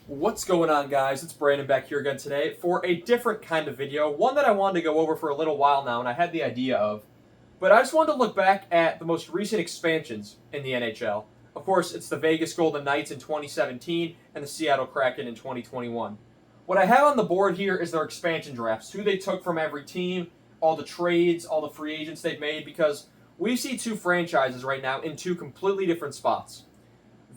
What's going on, guys? It's Brandon back here again today for a different kind of video, one that I wanted to go over for a little while now and I had the idea of. But I just wanted to look back at the most recent expansions in the NHL. Of course, it's the Vegas Golden Knights in 2017 and the Seattle Kraken in 2021. What I have on the board here is their expansion drafts, who they took from every team, all the trades, all the free agents they've made, because we see two franchises right now in two completely different spots.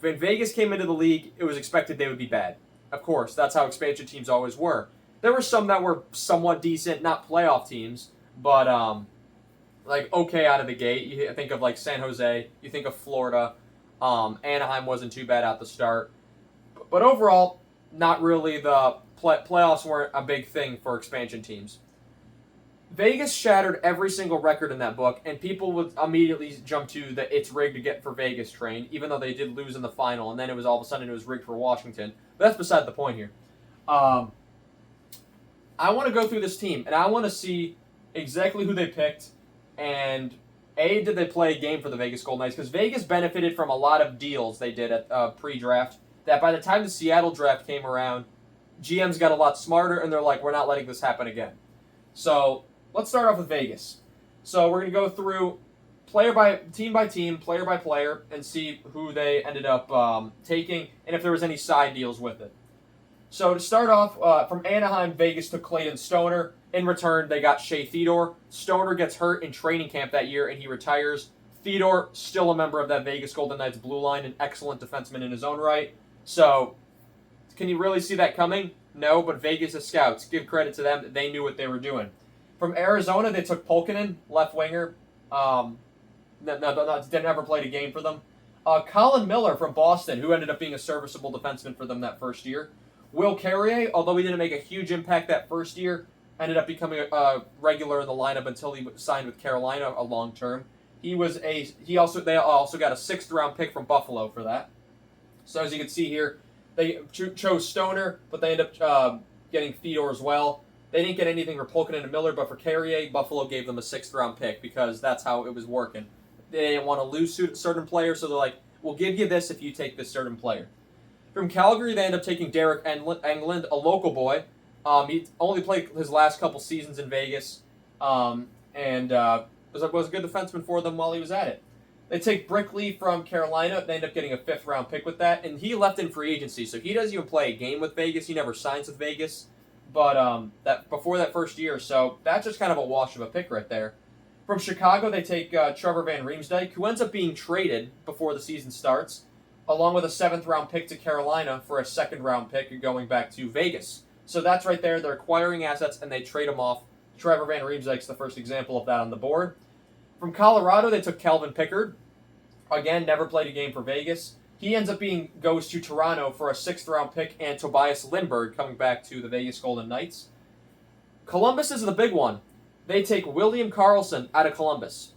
When Vegas came into the league, it was expected they would be bad. Of course, that's how expansion teams always were. There were some that were somewhat decent, not playoff teams, but like okay out of the gate. You think of like San Jose, you think of Florida. Anaheim wasn't too bad at the start, but overall, not really. The playoffs weren't a big thing for expansion teams. Vegas shattered every single record in that book, and people would immediately jump to the "it's rigged to get for Vegas" train, even though they did lose in the final, and then it was all of a sudden it was rigged for Washington. But that's beside the point here. I want to go through this team, and I want to see exactly who they picked, and did they play a game for the Vegas Golden Knights? Because Vegas benefited from a lot of deals they did at pre-draft, that by the time the Seattle draft came around, GMs got a lot smarter, and they're like, we're not letting this happen again. So let's start off with Vegas. So we're going to go through team by team, player by player, and see who they ended up taking and if there was any side deals with it. So to start off, from Anaheim, Vegas took Clayton Stoner. In return, they got Shea Theodore. Stoner gets hurt in training camp that year, and he retires. Theodore, still a member of that Vegas Golden Knights blue line, an excellent defenseman in his own right. So can you really see that coming? No, but Vegas' scouts, give credit to them. They knew what they were doing. From Arizona, they took Pulkkinen, left winger. Didn't ever play a game for them. Colin Miller from Boston, who ended up being a serviceable defenseman for them that first year. Will Carrier, although he didn't make a huge impact that first year, ended up becoming a regular in the lineup until he signed with Carolina a long term. They also got a 6th round pick from Buffalo for that. So as you can see here, they chose Stoner, but they ended up getting Theodore as well. They didn't get anything for Pulkkinen and Miller, but for Carrier, Buffalo gave them a 6th round pick because that's how it was working. They didn't want to lose certain players, so they're like, we'll give you this if you take this certain player. From Calgary, they ended up taking Derek Englund, a local boy. He only played his last couple seasons in Vegas, and was a good defenseman for them while he was at it. They take Brickley from Carolina. They end up getting a 5th round pick with that, and he left in free agency, so he doesn't even play a game with Vegas. He never signs with Vegas, but that before that first year, so that's just kind of a wash of a pick right there. From Chicago, they take Trevor Van Riemsdyk, who ends up being traded before the season starts, along with a 7th round pick to Carolina for a 2nd round pick going back to Vegas. So that's right there. They're acquiring assets, and they trade them off. Trevor Van Riemsdyk's the first example of that on the board. From Colorado, they took Calvin Pickard. Again, never played a game for Vegas. He ends up goes to Toronto for a 6th round pick and Tobias Lindbergh coming back to the Vegas Golden Knights. Columbus is the big one. They take William Karlsson out of Columbus.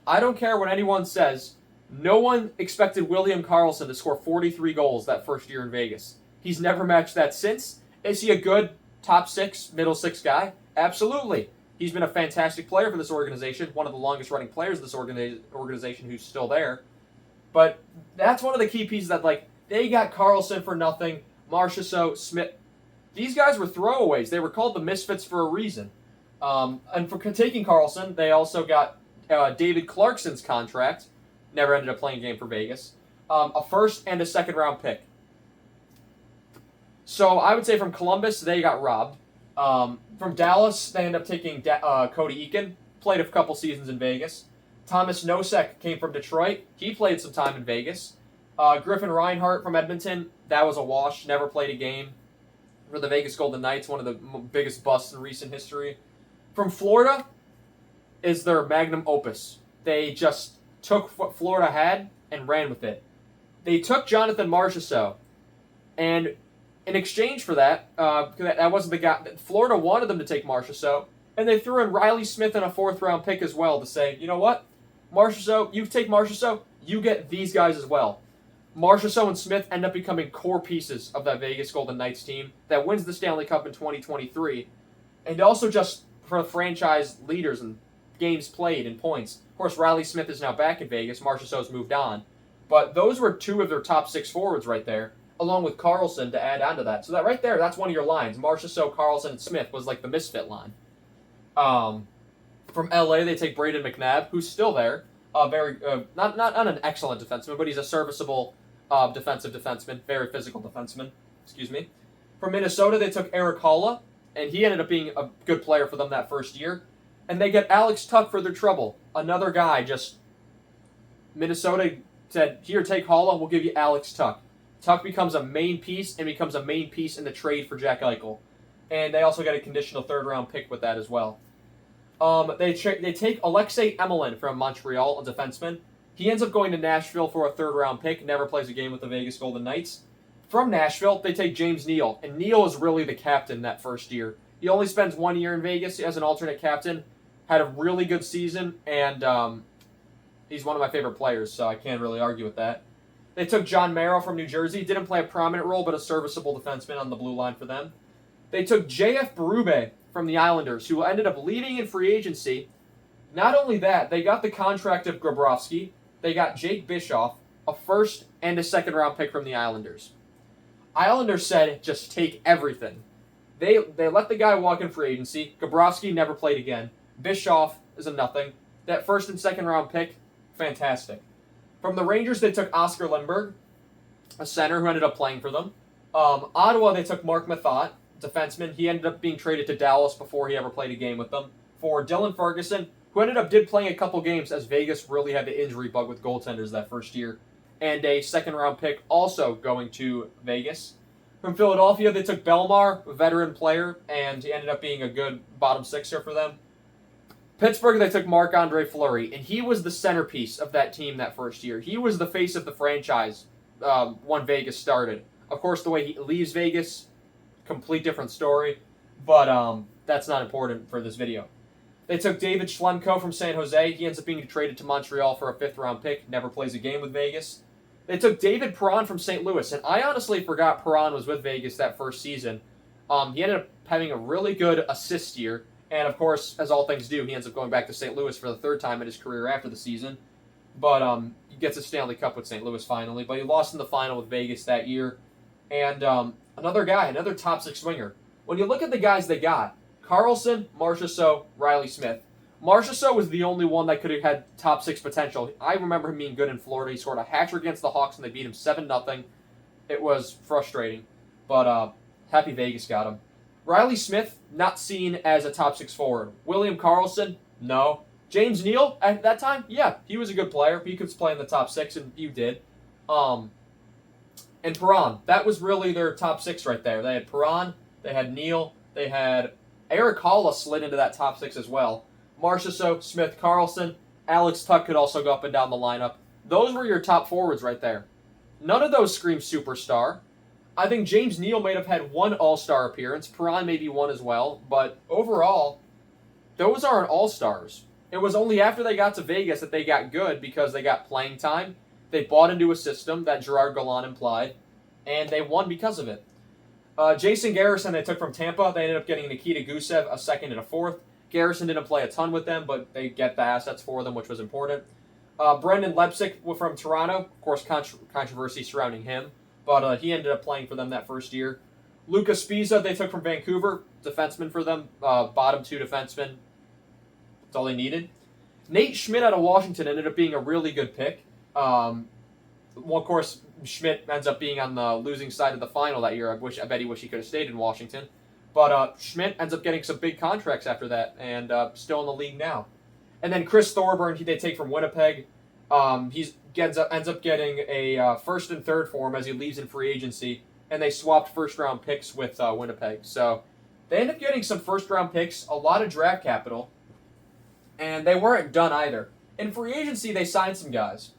I don't care what anyone says. No one expected William Karlsson to score 43 goals that first year in Vegas. He's never matched that since. Is he a good top 6, middle 6 guy? Absolutely. He's been a fantastic player for this organization, one of the longest running players of this organization who's still there. But that's one of the key pieces that, like, they got Karlsson for nothing, Marchessault, Smith. These guys were throwaways. They were called the Misfits for a reason. And for taking Karlsson, they also got David Clarkson's contract. Never ended up playing a game for Vegas. A 1st and a 2nd round pick. So I would say from Columbus, they got robbed. From Dallas, they ended up taking Cody Eakin. Played a couple seasons in Vegas. Thomas Nosek came from Detroit. He played some time in Vegas. Griffin Reinhart from Edmonton. That was a wash. Never played a game for the Vegas Golden Knights. One of the biggest busts in recent history. From Florida is their magnum opus. They just took what Florida had and ran with it. They took Jonathan Marchessault, and in exchange for that, that wasn't the guy. Florida wanted them to take Marchessault, and they threw in Riley Smith and a 4th round pick as well to say, you know what, Marchessault, you take Marchessault, you get these guys as well. Marchessault and Smith end up becoming core pieces of that Vegas Golden Knights team that wins the Stanley Cup in 2023, and also just for the franchise leaders and games played and points. Of course, Riley Smith is now back in Vegas. Marchessault's moved on. But those were 2 of their top 6 forwards right there. along with Carlson to add on to that. So that right there, that's one of your lines. Marchessault, Carlson, and Smith was like the misfit line. From LA, they take Braden McNabb, who's still there. Very not an excellent defenseman, but he's a serviceable defensive defenseman, very physical defenseman. Excuse me. From Minnesota, they took Eric Holla, and he ended up being a good player for them that first year. And they get Alex Tuch for their trouble. Another guy, just Minnesota said, here, take Holla, we'll give you Alex Tuch. Tuch becomes a main piece and becomes a main piece in the trade for Jack Eichel. And they also get a conditional third-round pick with that as well. They take Alexei Emelin from Montreal, a defenseman. He ends up going to Nashville for a third-round pick, never plays a game with the Vegas Golden Knights. From Nashville, they take James Neal, and Neal is really the captain that first year. He only spends 1 year in Vegas as an alternate captain, had a really good season, and he's one of my favorite players, so I can't really argue with that. They took John Merrill from New Jersey, didn't play a prominent role, but a serviceable defenseman on the blue line for them. They took J.F. Berube from the Islanders, who ended up leaving in free agency. Not only that, they got the contract of Grabowski, they got Jake Bischoff, a first and a second-round pick from the Islanders. Islanders said, just take everything. They let the guy walk in free agency. Grabowski never played again. Bischoff is a nothing. That first and second-round pick, fantastic. From the Rangers, they took Oscar Lindberg, a center who ended up playing for them. Ottawa, they took Mark Mathot, defenseman. He ended up being traded to Dallas before he ever played a game with them. For Dylan Ferguson, who did playing a couple games as Vegas really had the injury bug with goaltenders that first year. And a second-round pick also going to Vegas. From Philadelphia, they took Belmar, a veteran player, and he ended up being a good bottom sixer for them. Pittsburgh, they took Marc-Andre Fleury, and he was the centerpiece of that team that first year. He was the face of the franchise when Vegas started. Of course, the way he leaves Vegas, complete different story, but that's not important for this video. They took David Schlemko from San Jose. He ends up being traded to Montreal for a fifth-round pick, never plays a game with Vegas. They took David Perron from St. Louis, and I honestly forgot Perron was with Vegas that first season. He ended up having a really good assist year, and of course, as all things do, he ends up going back to St. Louis for the third time in his career after the season. But he gets a Stanley Cup with St. Louis finally, but he lost in the final with Vegas that year. And another guy, another top six winger. When you look at the guys they got, Carlson, Marchessault, Riley Smith. Marchessault was the only one that could have had top six potential. I remember him being good in Florida. He scored a hat-trick against the Hawks, and they beat him 7-0. It was frustrating, but happy Vegas got him. Riley Smith, not seen as a top six forward. William Karlsson, no. James Neal, at that time, yeah, he was a good player. He could play in the top six, and you did. And Perron, that was really their top six right there. They had Perron, they had Neal, they had Eric Holla slid into that top six as well. Marchessault, Smith, Carlson, Alex Tuch could also go up and down the lineup. Those were your top forwards right there. None of those scream superstar. I think James Neal might have had one all-star appearance. Perron maybe one as well. But overall, those aren't all-stars. It was only after they got to Vegas that they got good because they got playing time. They bought into a system that Gerard Gallant implied, and they won because of it. Jason Garrison they took from Tampa. They ended up getting Nikita Gusev, a second and a fourth. Garrison didn't play a ton with them, but they get the assets for them, which was important. Brendan Lepsick from Toronto. Of course, controversy surrounding him, but he ended up playing for them that first year. Lucas Spiza they took from Vancouver, defenseman for them, bottom two defenseman. That's all they needed. Nate Schmidt out of Washington ended up being a really good pick. Well, of course, Schmidt ends up being on the losing side of the final that year. I bet he wish he could have stayed in Washington. But Schmidt ends up getting some big contracts after that, and still in the league now. And then Chris Thorburn, they take from Winnipeg. He ends up getting a first and third for him as he leaves in free agency, and they swapped first-round picks with Winnipeg. So they end up getting some first-round picks, a lot of draft capital, and they weren't done either. In free agency, they signed some guys.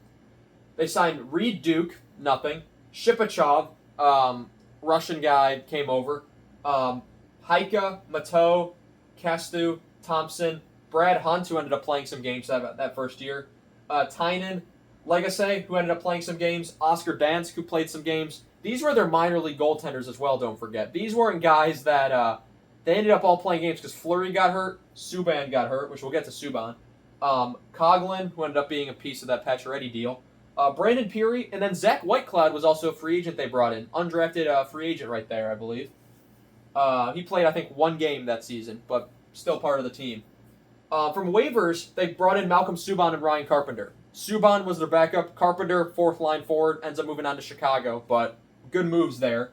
They signed Reed Duke, nothing. Shipachyov, Russian guy, came over. Haika, Mateau, Kastu, Thompson, Brad Hunt, who ended up playing some games that first year. Tynan, Legacy, who ended up playing some games. Oscar Dansk, who played some games. These were their minor league goaltenders as well, don't forget. These weren't guys that they ended up all playing games because Fleury got hurt, Subban got hurt, which we'll get to Subban. Coughlin, who ended up being a piece of that Pacioretty deal. Brandon Peary, and then Zach Whitecloud was also a free agent they brought in. Undrafted free agent right there, I believe. He played, I think, one game that season, but still part of the team. From waivers, they brought in Malcolm Subban and Ryan Carpenter. Subban was their backup. Carpenter, fourth line forward, ends up moving on to Chicago, but good moves there.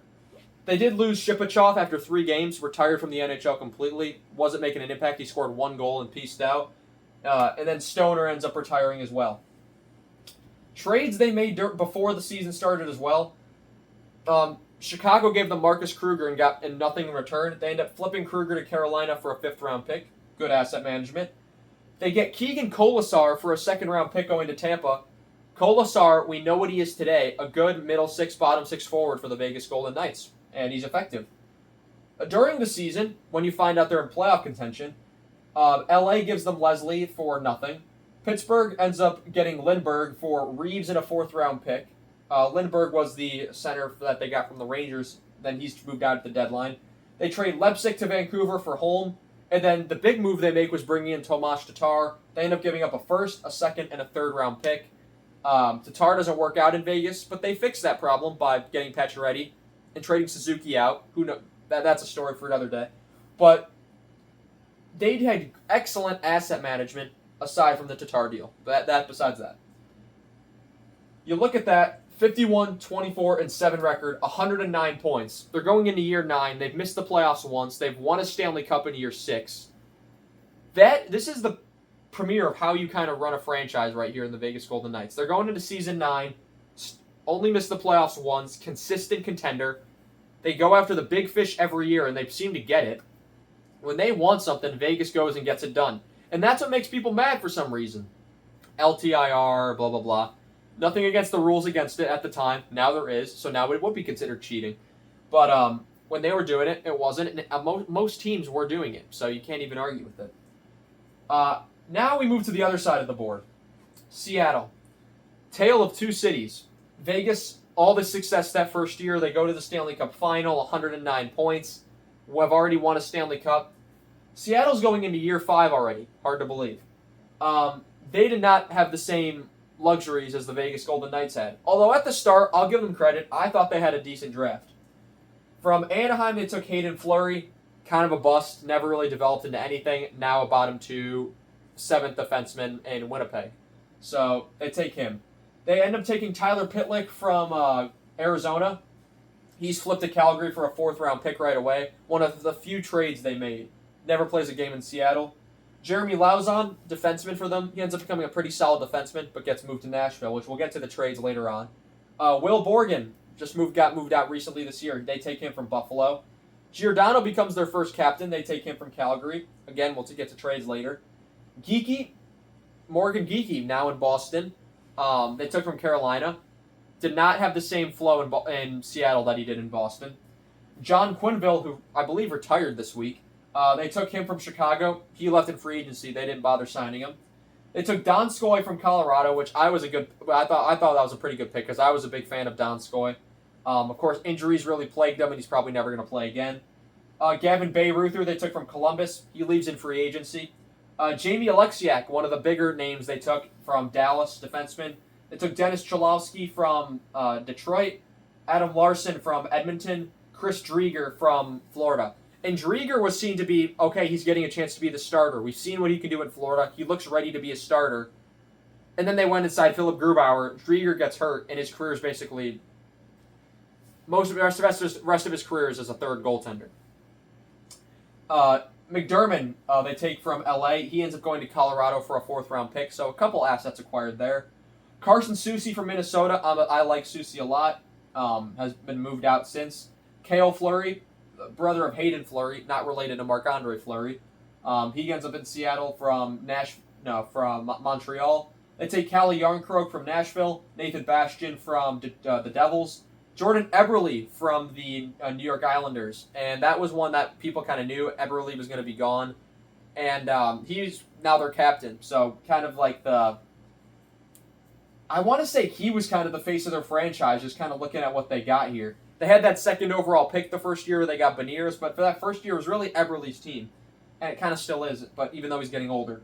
They did lose Shipachyov after 3 games, retired from the NHL completely. Wasn't making an impact. He scored 1 goal and pieced out. And then Stoner ends up retiring as well. Trades they made before the season started as well. Chicago gave them Marcus Kruger and got nothing in return. They end up flipping Kruger to Carolina for a 5th-round pick. Good asset management. They get Keegan Colasar for a 2nd-round pick going to Tampa. Colasar, we know what he is today, a good middle 6, bottom 6 forward for the Vegas Golden Knights, and he's effective. During the season, when you find out they're in playoff contention, LA gives them Leslie for nothing. Pittsburgh ends up getting Lindbergh for Reeves and a 4th-round pick. Lindbergh was the center that they got from the Rangers. Then he's moved out at the deadline. They trade Leipzig to Vancouver for Holm. And then the big move they make was bringing in Tomas Tatar. They end up giving up a 1st, a 2nd, and a 3rd-round pick. Tatar doesn't work out in Vegas, but they fixed that problem by getting Pacioretty and trading Suzuki out. Who knows? That's a story for another day. But they had excellent asset management aside from the Tatar deal. Besides that. You look at that, 51, 24, and 7 record, 109 points. They're going into year 9. They've missed the playoffs once. They've won a Stanley Cup in year 6. This is the premiere of how you kind of run a franchise right here in the Vegas Golden Knights. They're going into season 9, only missed the playoffs once, consistent contender. They go after the big fish every year, and they seem to get it. When they want something, Vegas goes and gets it done. And that's what makes people mad for some reason. LTIR, blah, blah, blah. Nothing against the rules against it at the time. Now there is, so now it would be considered cheating. But when they were doing it, it wasn't. And most teams were doing it, so you can't even argue with it. Now we move to the other side of the board. Seattle. Tale of 2 cities. Vegas, all the success that first year. They go to the Stanley Cup final, 109 points. We've already won a Stanley Cup. Seattle's going into year 5 already. Hard to believe. They did not have the same luxuries as the Vegas Golden Knights had. Although at the start, I'll give them credit, I thought they had a decent draft. From Anaheim, they took Hayden Fleury, kind of a bust, never really developed into anything. Now a bottom 2, 7th defenseman in Winnipeg. So they take him. They end up taking Tyler Pitlick from Arizona. He's flipped to Calgary for a 4th-round pick right away. One of the few trades they made. Never plays a game in Seattle. Jeremy Lauzon, defenseman for them. He ends up becoming a pretty solid defenseman, but gets moved to Nashville, which we'll get to the trades later on. Will Borgen got moved out recently this year. They take him from Buffalo. Giordano becomes their first captain. They take him from Calgary. Again, we'll get to trades later. Morgan Geekie, now in Boston. They took from Carolina. Did not have the same flow in Seattle that he did in Boston. John Quinville, who I believe retired this week. They took him from Chicago. He left in free agency. They didn't bother signing him. They took Donskoy from Colorado, which I thought that was a pretty good pick because I was a big fan of Donskoy. Of course, injuries really plagued him, and he's probably never going to play again. Gavin Bayreuther they took from Columbus. He leaves in free agency. Jamie Alexiak, one of the bigger names they took from Dallas, defenseman. They took Dennis Cholowski from Detroit. Adam Larson from Edmonton. Chris Drieger from Florida. And Drieger was seen to be, okay, he's getting a chance to be the starter. We've seen what he can do in Florida. He looks ready to be a starter. And then they went inside Philip Grubauer. Drieger gets hurt, and his career is basically... the rest of his career is as a 3rd goaltender. McDermott, they take from LA. He ends up going to Colorado for a 4th-round pick, so a couple assets acquired there. Carson Soucy from Minnesota. I like Soucy a lot. Has been moved out since. Cale Fleury, brother of Hayden Fleury, not related to Marc-Andre Fleury. He ends up in Seattle from Montreal. They take Calle Yarncroke from Nashville. Nathan Bastian from the Devils. Jordan Eberle from the New York Islanders. And that was one that people kind of knew Eberle was going to be gone. And he's now their captain. So kind of like I want to say he was kind of the face of their franchise, just kind of looking at what they got here. They had that 2nd overall pick the first year they got Beniers, but for that first year it was really Eberle's team. And it kind of still is, but even though he's getting older.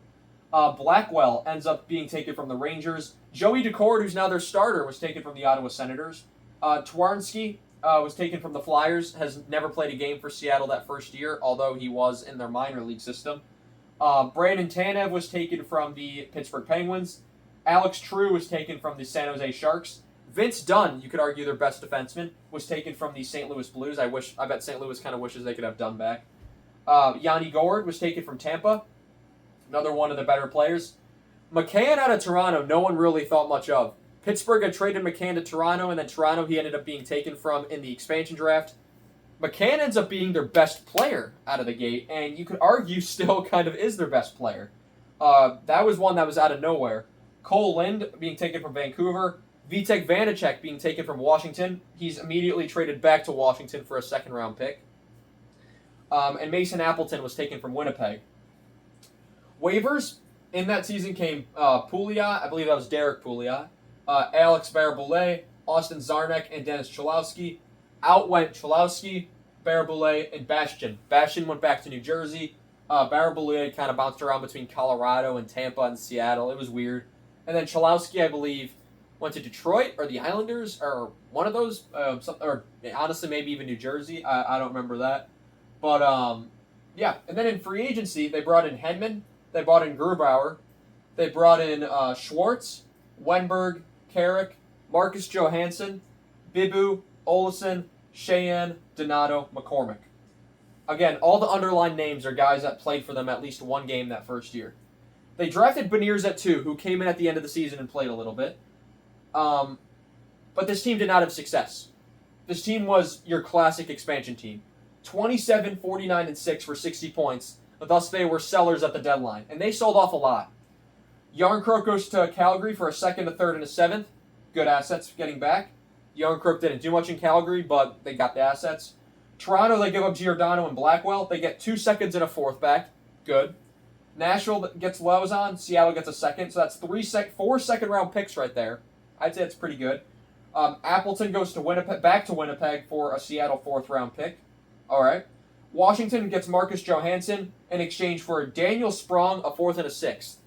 Blackwell ends up being taken from the Rangers. Joey Decord, who's now their starter, was taken from the Ottawa Senators. Twarnski was taken from the Flyers, has never played a game for Seattle that first year, although he was in their minor league system. Brandon Tanev was taken from the Pittsburgh Penguins. Alex True was taken from the San Jose Sharks. Vince Dunn, you could argue their best defenseman, was taken from the St. Louis Blues. I bet St. Louis kind of wishes they could have Dunn back. Yanni Gourde was taken from Tampa. Another one of the better players. McCann out of Toronto, no one really thought much of. Pittsburgh had traded McCann to Toronto, and then Toronto he ended up being taken from in the expansion draft. McCann ends up being their best player out of the gate, and you could argue still kind of is their best player. That was one that was out of nowhere. Cole Lind being taken from Vancouver. Vitek Vanacek being taken from Washington. He's immediately traded back to Washington for a second-round pick. And Mason Appleton was taken from Winnipeg. Waivers in that season came Pouliot, I believe that was Derek Pouliot, Alex Baraboulet, Austin Zarnik, and Dennis Cholowski. Out went Cholowski, Baraboulet, and Bastian. Bastian went back to New Jersey. Baraboulet kind of bounced around between Colorado and Tampa and Seattle. It was weird. And then Cholowski, I believe, went to Detroit or the Islanders or one of those. Or honestly, maybe even New Jersey. I don't remember that. But, yeah. And then in free agency, they brought in Hedman. They brought in Grubauer. They brought in Schwartz, Wenberg, Carrick, Marcus Johansson, Bibu, Olsen, Cheyenne, Donato, McCormick. Again, all the underlined names are guys that played for them at least one game that first year. They drafted Beniers at 2, who came in at the end of the season and played a little bit. But this team did not have success. This team was your classic expansion team. 27, 49, and 6 for 60 points. Thus, they were sellers at the deadline, and they sold off a lot. Yarncroke goes to Calgary for a second, a third, and a seventh. Good assets getting back. Yarncroke didn't do much in Calgary, but they got the assets. Toronto, they give up Giordano and Blackwell. They get 2 seconds and a fourth back. Good. Nashville gets Lauzon. Seattle gets a second. So that's 4 second-round picks right there. I'd say it's pretty good. Appleton goes to Winnipeg, back to Winnipeg for a Seattle 4th-round pick. All right. Washington gets Marcus Johansson in exchange for Daniel Sprong, a 4th and a 6th.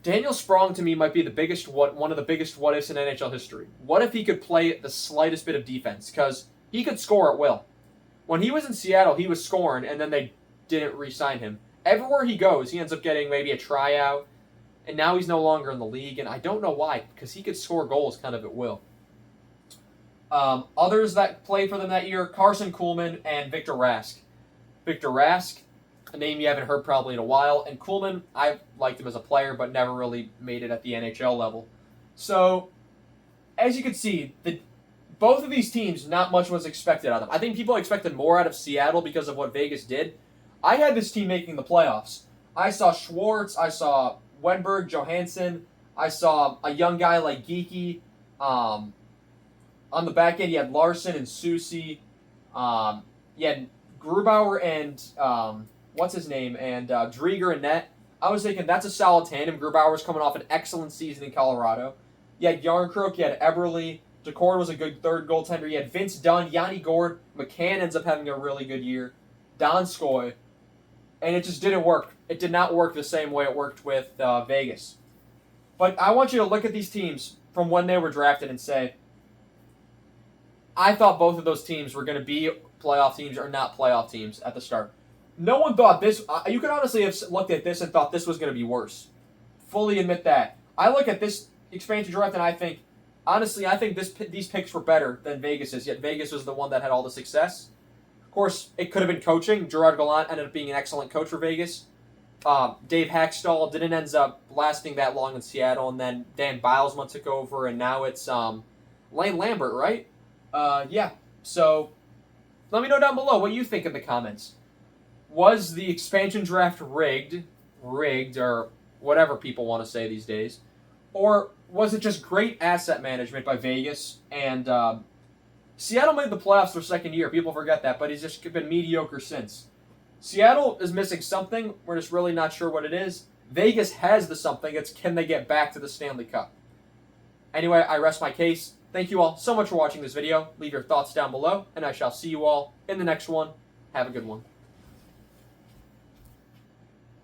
Daniel Sprong, to me, might be one of the biggest what-ifs in NHL history. What if he could play the slightest bit of defense? Because he could score at will. When he was in Seattle, he was scoring, and then they didn't re-sign him. Everywhere he goes, he ends up getting maybe a tryout, and now he's no longer in the league, and I don't know why, because he could score goals kind of at will. Others that played for them that year, Carson Kuhlman and Victor Rask. Victor Rask, a name you haven't heard probably in a while, and Kuhlman, I liked him as a player, but never really made it at the NHL level. So, as you can see, both of these teams, not much was expected out of them. I think people expected more out of Seattle because of what Vegas did. I had this team making the playoffs. I saw Schwartz, I saw Wenberg, Johansson, I saw a young guy like Geeky. On the back end, you had Larson and Susie. You had Grubauer and, what's his name, and Drieger and Net. I was thinking that's a solid tandem. Grubauer's coming off an excellent season in Colorado. You had Yarncroke, you had Eberle. Decord was a good third goaltender. You had Vince Dunn, Yanni Gourde. McCann ends up having a really good year. Donskoy. And it just didn't work. It did not work the same way it worked with Vegas. But I want you to look at these teams from when they were drafted and say, I thought both of those teams were going to be playoff teams or not playoff teams at the start. No one thought this. You could honestly have looked at this and thought this was going to be worse. Fully admit that. I look at this expansion draft and I think, honestly, I think these picks were better than Vegas's, yet Vegas was the one that had all the success. Of course, it could have been coaching. Gerard Gallant ended up being an excellent coach for Vegas. Dave Hackstall didn't end up lasting that long in Seattle, and then Dan Bilesma took over, and now it's Lane Lambert, right? Yeah. So, let me know down below what you think in the comments. Was the expansion draft rigged, or whatever people want to say these days? Or was it just great asset management by Vegas? And Seattle made the playoffs their second year. People forget that, but he's just been mediocre since. Seattle is missing something. We're just really not sure what it is. Vegas has the something. It's can they get back to the Stanley Cup? Anyway, I rest my case. Thank you all so much for watching this video. Leave your thoughts down below, and I shall see you all in the next one. Have a good one.